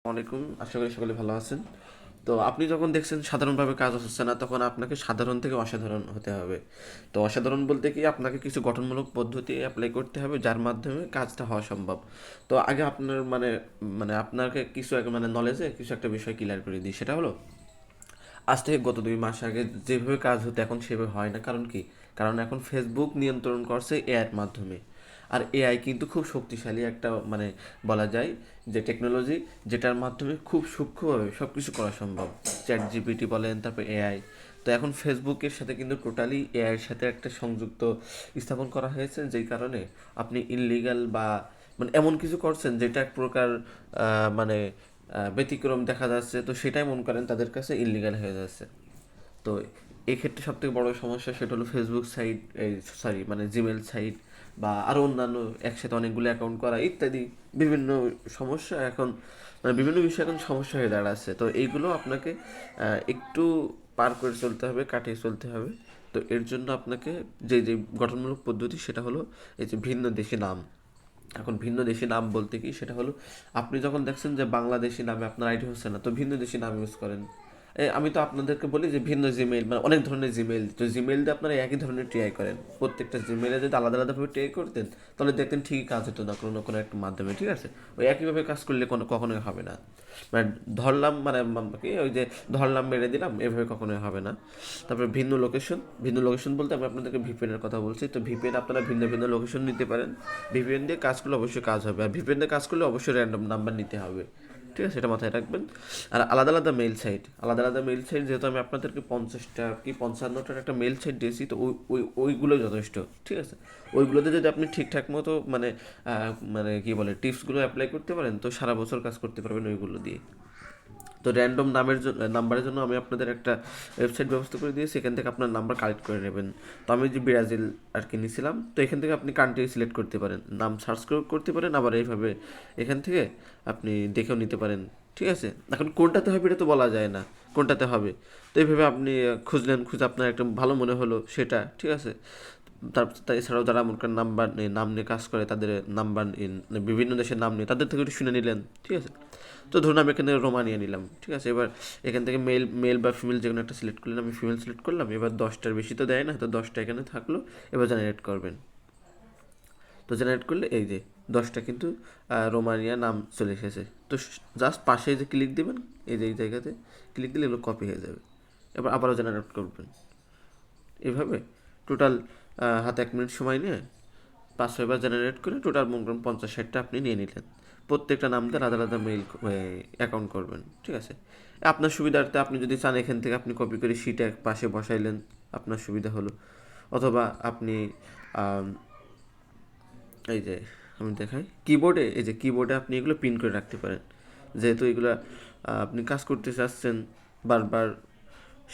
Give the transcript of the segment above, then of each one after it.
আলাইকুম, আশা করি সকলে ভালো আছেন। তো আপনি যখন দেখছেন সাধারণভাবে কাজ হচ্ছে না, তখন আপনাকে সাধারণ থেকে অসাধারণ হতে হবে। তো অসাধারণ বলতে কি, আপনাকে কিছু গঠনমূলক পদ্ধতি অ্যাপ্লাই করতে হবে যার মাধ্যমে কাজটা হওয়া সম্ভব। তো আগে আপনার মানে আপনাকে কিছু মানে নলেজে কিছু একটা বিষয় ক্লিয়ার করে দিই। সেটা হলো, আজ থেকে গত 2 মাস আগে যেভাবে কাজ হতো এখন সেভাবে হয় না। কারণ কি? কারণ এখন ফেসবুক নিয়ন্ত্রণ করছে এআইয়ের মাধ্যমে। আর এআই কিন্তু খুব শক্তিশালী একটা বলা যায় যে টেকনোলজি, যেটার মাধ্যমে খুব সূক্ষ্মভাবে সব কিছু করা সম্ভব। চ্যাট জিপিটি বলেন, তারপর এআই। তো এখন ফেসবুকের সাথে কিন্তু টোটালি এআইয়ের সাথে একটা সংযুক্ত স্থাপন করা হয়েছে, যেই কারণে আপনি ইনলিগাল বা এমন কিছু করছেন যেটা এক প্রকার মানে ব্যতিক্রম দেখা যাচ্ছে, তো সেটাই মনে করেন তাদের কাছে ইললিগাল হয়ে যাচ্ছে। তো এই ক্ষেত্রে সব থেকে বড় সমস্যা সেটা হলো ফেসবুক সাইট, এই সরি জিমেল সাইট বা আরও অন্যান্য একসাথে অনেকগুলো অ্যাকাউন্ট করা ইত্যাদি বিভিন্ন সমস্যা এখন, বিভিন্ন বিষয় এখন সমস্যা হয়ে দাঁড়াচ্ছে। তো এইগুলো আপনাকে একটু পার করে চলতে হবে, কাটিয়ে চলতে হবে। তো এর জন্য আপনাকে যে গঠনমূলক পদ্ধতি সেটা হলো এই যে ভিন্ন দেশি নাম। এখন ভিন্ন দেশি নাম বলতে কি, সেটা হলো আপনি যখন দেখছেন যে বাংলাদেশি নামে আপনার আইডি হচ্ছে না, তো ভিন্ন দেশি নাম ইউজ করেন। আমি তো আপনাদেরকে বলি যে ভিন্ন জিমেইল, অনেক ধরনের জিমেইল, তো জিমেইল দিয়ে আপনারা একই ধরনের ট্রাই করেন। প্রত্যেকটা জিমেইলে যদি আলাদা আলাদাভাবে ট্রাই করতেন, তাহলে দেখতেন ঠিকই কাজ হতো না কোনো না কোনো একটা মাধ্যমে, ঠিক আছে? ওই একইভাবে কাজ করলে কখনোই হবে না। মানে ধরলাম কি ওই যে ধরলাম মেরে দিলাম, এভাবে কখনোই হবে না। তারপরে ভিন্ন লোকেশন বলতে আমি আপনাদেরকে ভিপিএনের কথা বলছি। তো ভিপিএন আপনারা ভিন্ন ভিন্ন লোকেশন নিতে পারেন। ভিপিএন দিয়ে কাজ করলে অবশ্যই কাজ হবে, আর ভিপিএন দিয়ে কাজ করলে অবশ্যই র্যান্ডম নাম্বার নিতে হবে, ঠিক আছে? এটা মাথায় রাখবেন। আর আলাদা আলাদা মেইল সাইট যেহেতু আমি আপনাদেরকে 50টা কি 55টার একটা মেইল সাইট দিয়েছি, তো ওইগুলো যথেষ্ট, ঠিক আছে? ওইগুলোতে যদি আপনি ঠিকঠাক মতো কি বলে টিপসগুলো অ্যাপ্লাই করতে পারেন, তো সারা বছর কাজ করতে পারবেন ওইগুলো দিয়ে। তো র্যান্ডম নাম্বারের জন্য আমি আপনাদের একটা ওয়েবসাইট ব্যবস্থা করে দিয়েছি, এখান থেকে আপনার নাম্বার কালেক্ট করে নেবেন। তো আমি যে ব্রাজিল আর কি নিয়েছিলাম, তো এখান থেকে আপনি কান্ট্রি সিলেক্ট করতে পারেন, নাম সার্চ করতে পারেন, আবার এইভাবে এখান থেকে আপনি দেখেও নিতে পারেন, ঠিক আছে? এখন কোনটাতে হবে এটা তো বলা যায় না কোনটাতে হবে। তো এইভাবে আপনি খুঁজে আপনার একটা ভালো মনে হলো সেটা, ঠিক আছে? এছাড়াও যারা মনে করেন নাম নিয়ে কাজ করে, তাদের নাম্বার বিভিন্ন দেশের নাম নিয়ে তাদের থেকে একটু শুনে নিলেন, ঠিক আছে? তো ধরুন আমি এখান থেকে রোমানিয়া নিলাম, ঠিক আছে? এবার এখান থেকে মেল বা ফিমেল যে কোনো একটা সিলেক্ট করলাম, আমি ফিমেল সিলেক্ট করলাম। এবার 10টার বেশি তো দেয় না, তো 10টা এখানে থাকলো। এবার জেনারেট করবেন। তো জেনারেট করলে এই যে 10টা কিন্তু রোমানিয়া নাম চলে এসেছে। তো জাস্ট পাশে যে ক্লিক দেবেন, এই যে এই জায়গাতে ক্লিক দিলে এগুলো কপি হয়ে যাবে। এবার আবারও জেনারেট করবেন। এভাবে টোটাল হাতে 1 মিনিট সময় নিয়ে 5-6বার জেনারেট করে টোটাল মনে করেন 50-60টা আপনি নিয়ে নিলেন। প্রত্যেকটা নাম দিয়ে আলাদা আলাদা মেইল অ্যাকাউন্ট করবেন, ঠিক আছে? আপনার সুবিধার্থে আপনি যদি চান এখান থেকে আপনি কপি করে শিটে এক পাশে বসাইলেন, আপনার সুবিধা হলো। অথবা আপনি আম, এই যে আমি দেখাই কিবোর্ডে, এই যে কিবোর্ডে আপনি এগুলো পিন করে রাখতে পারেন। যেহেতু এগুলো আপনি কাজ করতে চাচ্ছেন, বারবার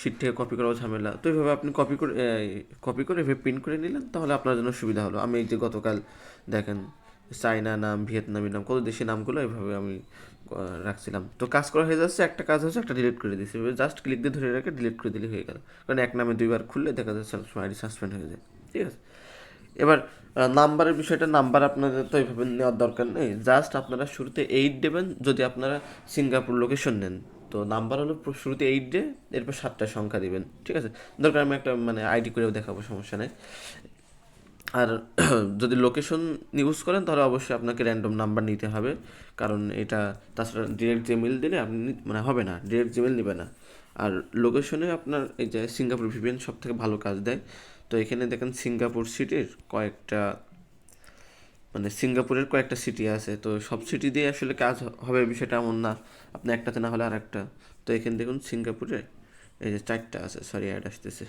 শিট থেকে কপি করাও ঝামেলা, তো এইভাবে আপনি কপি করে এভাবে প্রিন্ট করে নিলেন, তাহলে আপনার জন্য সুবিধা হলো। আমি এই যে গতকাল দেখেন চায়না নাম, ভিয়েতনামি নাম, কত দেশি নামগুলো এভাবে আমি রাখছিলাম। তো কাজ করা হয়ে যাচ্ছে, একটা কাজ হচ্ছে, একটা ডিলিট করে দিচ্ছি। জাস্ট ক্লিক দিয়ে ধরে রেখে ডিলিট করে দিলে হয়ে গেল। কারণ এক নামে 2বার খুললে দেখা যাচ্ছে আইডি সাসপেন্ড হয়ে যায়, ঠিক আছে? এবার নাম্বারের বিষয়টা, নাম্বার আপনাদের তো এইভাবে নেওয়ার দরকার নেই। জাস্ট আপনারা শুরুতে 8 দেবেন যদি আপনারা সিঙ্গাপুর লোকেশন নেন। তো নাম্বার হলো শুরুতে 8 দিয়ে এরপর 7টা সংখ্যা দিবেন, ঠিক আছে? দরকার আমি একটা আইডি করেও দেখাবো, সমস্যা নেই। আর যদি লোকেশন ইউজ করেন তাহলে অবশ্যই আপনাকে র্যান্ডম নাম্বার নিতে হবে, কারণ এটা তাছাড়া ডিরেক্ট জিমেল দিলে আপনি হবে না, ডিরেক্ট জিমেল নেবে না। আর লোকেশনে আপনার এই যে সিঙ্গাপুর ভিপিএন সব থেকে ভালো কাজ দেয়। তো এখানে দেখেন সিঙ্গাপুর সিটির কয়েকটা সিঙ্গাপুরের কয়েকটা সিটি আছে, তো সব সিটি দিয়ে আসলে কাজ হবে বিষয়টা এমন না, আপনি একটাতে না হলে আর একটা। তো এখানে দেখুন সিঙ্গাপুরে এই যে 4টা আছে, সরি অ্যাড আসতেছে।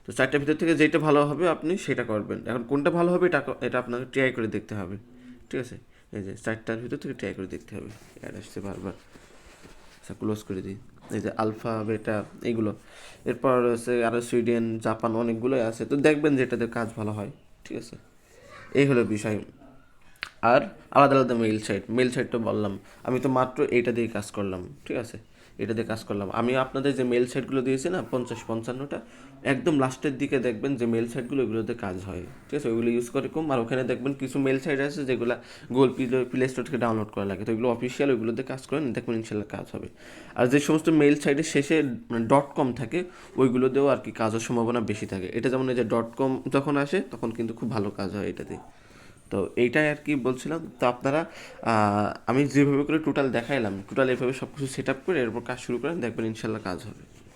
তো 4টার ভিতর থেকে যেটা ভালো হবে আপনি সেটা করবেন। এখন কোনটা ভালো হবে এটা এটা আপনাকে ট্রাই করে দেখতে হবে, ঠিক আছে? এই যে 4টার ভিতর থেকে ট্রাই করে দেখতে হবে। অ্যাড আসছে বারবার, আচ্ছা ক্লোজ করে দিই। এই যে আলফা বেটা এইগুলো, এরপর হচ্ছে আরও সুইডেন, জাপান অনেকগুলোই আছে, তো দেখবেন যেটাতে কাজ ভালো হয়, ঠিক আছে? এই হলো বিষয়। আর আলাদা আলাদা মেইল সাইট তো বললাম, আমি তো মাত্র এইটা দিয়ে কাজ করলাম, ঠিক আছে? এটা দিয়ে কাজ করলাম। আমি আপনাদের যে মেল সাইটগুলো দিয়েছি না 50-55টা, একদম লাস্টের দিকে দেখবেন যে মেল সাইটগুলো ওইগুলোতে কাজ হয়, ঠিক আছে, ওইগুলো ইউজ করে কম। আর ওখানে দেখবেন কিছু মেল সাইট আছে যেগুলো গুগল প্লে স্টোর থেকে ডাউনলোড করা লাগে, তো ওইগুলো অফিসিয়াল, ওইগুলোতে কাজ করেন, দেখবেন ইনশাল্লাহ কাজ হবে। আর যে সমস্ত মেল সাইটের শেষে .com থাকে ওইগুলোতেও আর কি কাজের সম্ভাবনা বেশি থাকে। এটা যেমন এই যে .com যখন আসে তখন কিন্তু খুব ভালো কাজ হয় এটাতে। তো এইটাই আর কি বলছিলাম। তো আপনারা আমি যেভাবে করে টোটাল দেখাইলাম, টোটাল এভাবে সব কিছু সেট আপ করে এরপর কাজ শুরু করেন, দেখবেন ইনশাল্লাহ কাজ হবে।